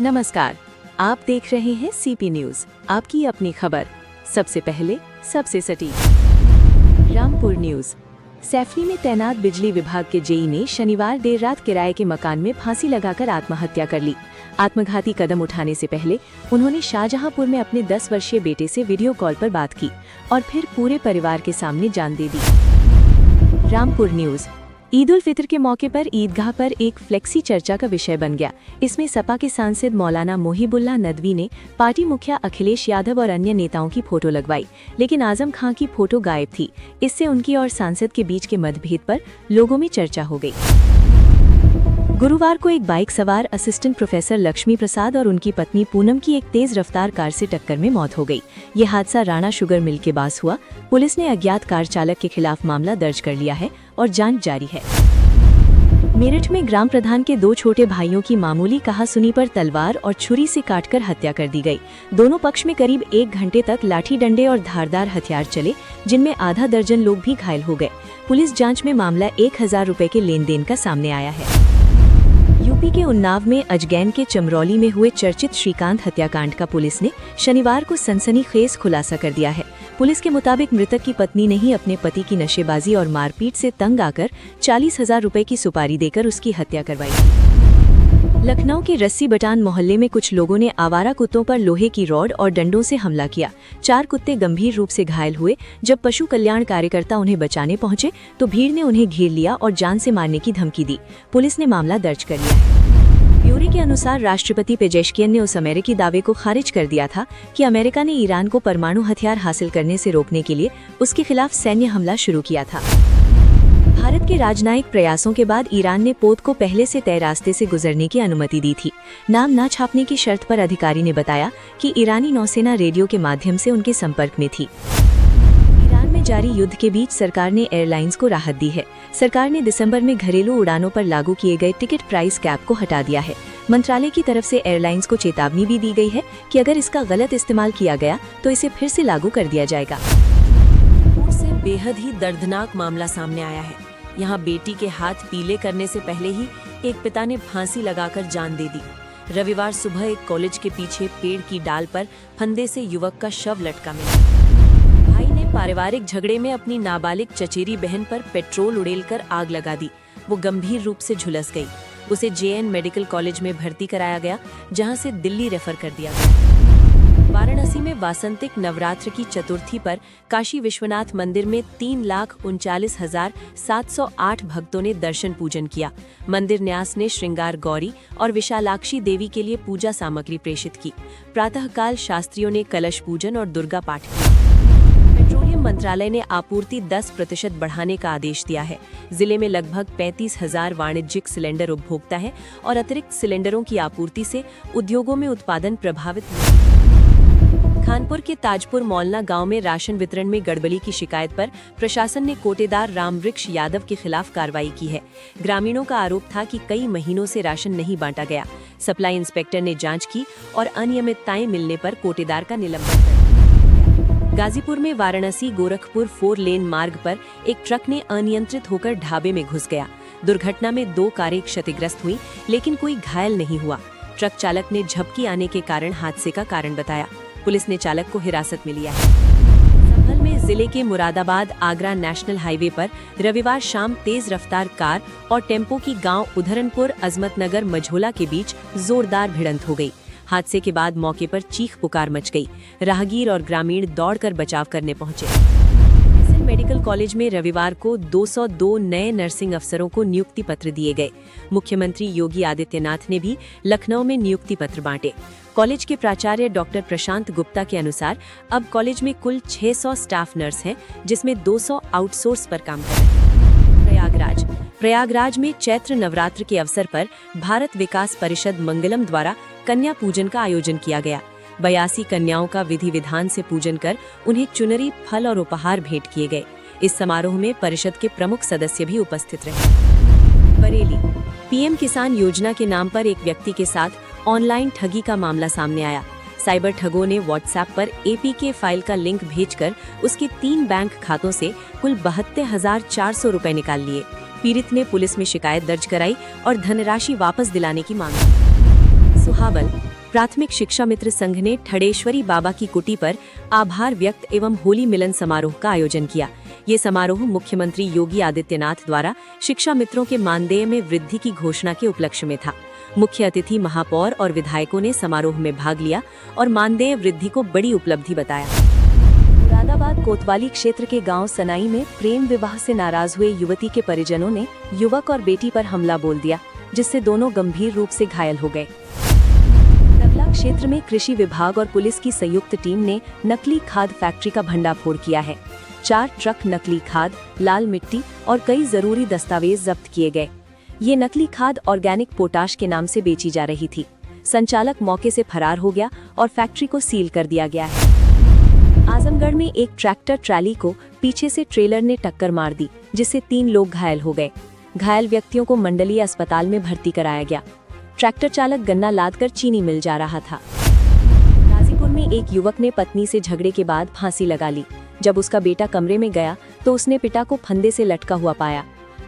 नमस्कार, आप देख रहे हैं सीपी न्यूज, आपकी अपनी खबर। सबसे पहले सबसे सटीक रामपुर न्यूज। सैफनी में तैनात बिजली विभाग के जेई ने शनिवार देर रात किराए के मकान में फांसी लगाकर आत्महत्या कर ली। आत्मघाती कदम उठाने से पहले उन्होंने शाहजहांपुर में अपने 10 वर्षीय बेटे से वीडियो कॉल पर बात की और फिर पूरे परिवार के सामने जान दे दी। रामपुर न्यूज। ईद उल फितर के मौके पर ईदगाह पर एक फ्लेक्सी चर्चा का विषय बन गया। इसमें सपा के सांसद मौलाना मोहिबुल्लाह नदवी ने पार्टी मुखिया अखिलेश यादव और अन्य नेताओं की फोटो लगवाई, लेकिन आजम खां की फोटो गायब थी। इससे उनकी और सांसद के बीच के मतभेद पर लोगों में चर्चा हो गई। गुरुवार को एक बाइक सवार असिस्टेंट प्रोफेसर लक्ष्मी प्रसाद और उनकी पत्नी पूनम की एक तेज रफ्तार कार से टक्कर में मौत हो गई। ये हादसा राणा शुगर मिल के पास हुआ। पुलिस ने अज्ञात कार चालक के खिलाफ मामला दर्ज कर लिया है और जांच जारी है। मेरठ में ग्राम प्रधान के 2 छोटे भाइयों की मामूली कहासुनी पर तलवार और छुरी से काटकर हत्या कर दी गई। दोनों पक्ष में करीब 1 घंटे तक लाठी डंडे और धारदार हथियार चले, जिनमें आधा दर्जन लोग भी घायल हो गए। पुलिस जांच में मामला 1000 रुपए के लेन देन का सामने आया है। यूपी के उन्नाव में अजगैन के चमरौली में हुए चर्चित श्रीकांत हत्याकांड का पुलिस ने शनिवार को सनसनीखेज खुलासा कर दिया है। पुलिस के मुताबिक मृतक की पत्नी ने ही अपने पति की नशेबाजी और मारपीट से तंग आकर 40,000 रुपए की सुपारी देकर उसकी हत्या करवाई थी। लखनऊ के रस्सी बटान मोहल्ले में कुछ लोगों ने आवारा कुत्तों पर लोहे की रॉड और डंडों से हमला किया। 4 कुत्ते गंभीर रूप से घायल हुए। जब पशु कल्याण कार्यकर्ता उन्हें बचाने पहुंचे तो भीड़ ने उन्हें घेर लिया और जान से मारने की धमकी दी। पुलिस ने मामला दर्ज कर लिया है। ब्यूरो के अनुसार राष्ट्रपति पेजेश्कियन ने उस अमेरिकी दावे को खारिज कर दिया था कि अमेरिका ने ईरान को परमाणु हथियार हासिल करने से रोकने के लिए उसके खिलाफ सैन्य हमला शुरू किया था। भारत के राजनयिक प्रयासों के बाद ईरान ने पोत को पहले से तय रास्ते से गुजरने की अनुमति दी थी। नाम न छापने की शर्त पर अधिकारी ने बताया कि ईरानी नौसेना रेडियो के माध्यम से उनके संपर्क में थी। ईरान में जारी युद्ध के बीच सरकार ने एयरलाइंस को राहत दी है। सरकार ने दिसंबर में घरेलू उड़ानों पर लागू किए गए टिकट प्राइस कैप को हटा दिया है। मंत्रालय की तरफ से एयरलाइंस को चेतावनी भी दी गई है कि अगर इसका गलत इस्तेमाल किया गया तो इसे फिर से लागू कर दिया जाएगा। से बेहद ही दर्दनाक मामला सामने आया है। यहाँ बेटी के हाथ पीले करने से पहले ही एक पिता ने फांसी लगाकर जान दे दी। रविवार सुबह एक कॉलेज के पीछे पेड़ की डाल पर फंदे से युवक का शव लटका मिला। भाई ने पारिवारिक झगड़े में अपनी नाबालिग चचेरी बहन पर पेट्रोल उड़ेलकर आग लगा दी। वो गंभीर रूप से झुलस गई। उसे जेएन मेडिकल कॉलेज में भर्ती कराया गया, जहां से दिल्ली रेफर कर दिया गया। वाराणसी में वासंतिक नवरात्र की चतुर्थी पर काशी विश्वनाथ मंदिर में 3,39,708 भक्तों ने दर्शन पूजन किया। मंदिर न्यास ने श्रृंगार गौरी और विशालाक्षी देवी के लिए पूजा सामग्री प्रेषित की। प्रातःकाल शास्त्रियों ने कलश पूजन और दुर्गा पाठ किया। पेट्रोलियम मंत्रालय ने आपूर्ति 10% बढ़ाने का आदेश दिया है। जिले में लगभग 35,000 वाणिज्यिक सिलेंडर उपभोक्ता है और अतिरिक्त सिलेंडरों की आपूर्ति से उद्योगों में उत्पादन प्रभावित हुआ। खानपुर के ताजपुर मौलना गांव में राशन वितरण में गड़बड़ी की शिकायत पर प्रशासन ने कोटेदार रामवृक्ष यादव के खिलाफ कार्रवाई की है। ग्रामीणों का आरोप था कि कई महीनों से राशन नहीं बांटा गया। सप्लाई इंस्पेक्टर ने जांच की और अनियमितताएं मिलने पर कोटेदार का निलंबन कर दिया। गाजीपुर में वाराणसी गोरखपुर 4 लेन मार्ग पर एक ट्रक ने अनियंत्रित होकर ढाबे में घुस गया। दुर्घटना में 2 कारें क्षतिग्रस्त हुई, लेकिन कोई घायल नहीं हुआ। ट्रक चालक ने झपकी आने के कारण हादसे का कारण बताया। पुलिस ने चालक को हिरासत में लिया है। संभल में जिले के मुरादाबाद आगरा नेशनल हाईवे पर रविवार शाम तेज रफ्तार कार और टेम्पो की गांव उधरनपुर अजमतनगर मझोला के बीच जोरदार भिड़ंत हो गई। हादसे के बाद मौके पर चीख पुकार मच गई। राहगीर और ग्रामीण दौड़कर बचाव करने पहुंचे। मेडिकल कॉलेज में रविवार को 202 नए नर्सिंग अफसरों को नियुक्ति पत्र दिए गए। मुख्यमंत्री योगी आदित्यनाथ ने भी लखनऊ में नियुक्ति पत्र बांटे। कॉलेज के प्राचार्य डॉक्टर प्रशांत गुप्ता के अनुसार अब कॉलेज में कुल 600 स्टाफ नर्स हैं, जिसमें 200 आउटसोर्स पर काम कर रहे हैं। प्रयागराज में चैत्र नवरात्र के अवसर पर भारत विकास परिषद मंगलम द्वारा कन्या पूजन का आयोजन किया गया। 82 कन्याओं का विधि विधान से पूजन कर उन्हें चुनरी, फल और उपहार भेंट किए गए। इस समारोह में परिषद के प्रमुख सदस्य भी उपस्थित रहे। बरेली पीएम किसान योजना के नाम पर एक व्यक्ति के साथ ऑनलाइन ठगी का मामला सामने आया। साइबर ठगों ने व्हाट्सएप पर एपीके फाइल का लिंक भेजकर उसके 3 बैंक खातों से कुल 72,400 रुपए निकाल लिए। पीड़ित ने पुलिस में शिकायत दर्ज कराई और धनराशि वापस दिलाने की मांग की। सुहावल प्राथमिक शिक्षा मित्र संघ ने ठड़ेश्वरी बाबा की कुटी पर आभार व्यक्त एवं होली मिलन समारोह का आयोजन किया। ये समारोह मुख्यमंत्री योगी आदित्यनाथ द्वारा शिक्षा मित्रों के मानदेय में वृद्धि की घोषणा के उपलक्ष्य में था। मुख्य अतिथि महापौर और विधायकों ने समारोह में भाग लिया और मानदेय वृद्धि को बड़ी उपलब्धि बताया। मुरादाबाद कोतवाली क्षेत्र के गांव सनाई में प्रेम विवाह से नाराज हुए युवती के परिजनों ने युवक और बेटी पर हमला बोल दिया, जिससे दोनों गंभीर रूप से घायल हो गए। नगला क्षेत्र में कृषि विभाग और पुलिस की संयुक्त टीम ने नकली खाद फैक्ट्री का भंडाफोड़ किया है। 4 ट्रक नकली खाद, लाल मिट्टी और कई जरूरी दस्तावेज जब्त किए गए। ये नकली खाद ऑर्गेनिक पोटाश के नाम से बेची जा रही थी। संचालक मौके से फरार हो गया और फैक्ट्री को सील कर दिया गया है। आजमगढ़ में एक ट्रैक्टर ट्रैली को पीछे से ट्रेलर ने टक्कर मार दी, जिससे 3 लोग घायल हो गए। घायल व्यक्तियों को मंडलीय अस्पताल में भर्ती कराया गया। ट्रैक्टर चालक गन्ना लादकर चीनी मिल जा रहा था। गाजीपुर में एक युवक ने पत्नी से झगड़े के बाद फांसी लगा ली। जब उसका बेटा कमरे में गया तो उसने पिता को फंदे से लटका हुआ पाया।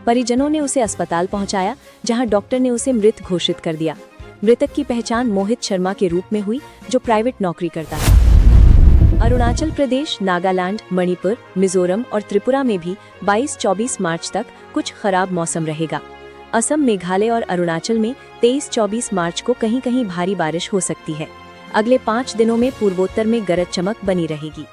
परिजनों ने उसे अस्पताल पहुंचाया, जहां डॉक्टर ने उसे मृत घोषित कर दिया। मृतक की पहचान मोहित शर्मा के रूप में हुई, जो प्राइवेट नौकरी करता था। अरुणाचल प्रदेश, नागालैंड, मणिपुर, मिजोरम और त्रिपुरा में भी 22-24 मार्च तक कुछ खराब मौसम रहेगा। असम, मेघालय और अरुणाचल में 23-24 मार्च को कहीं-कहीं भारी बारिश हो सकती है। अगले 5 दिनों में पूर्वोत्तर में गरज चमक बनी रहेगी।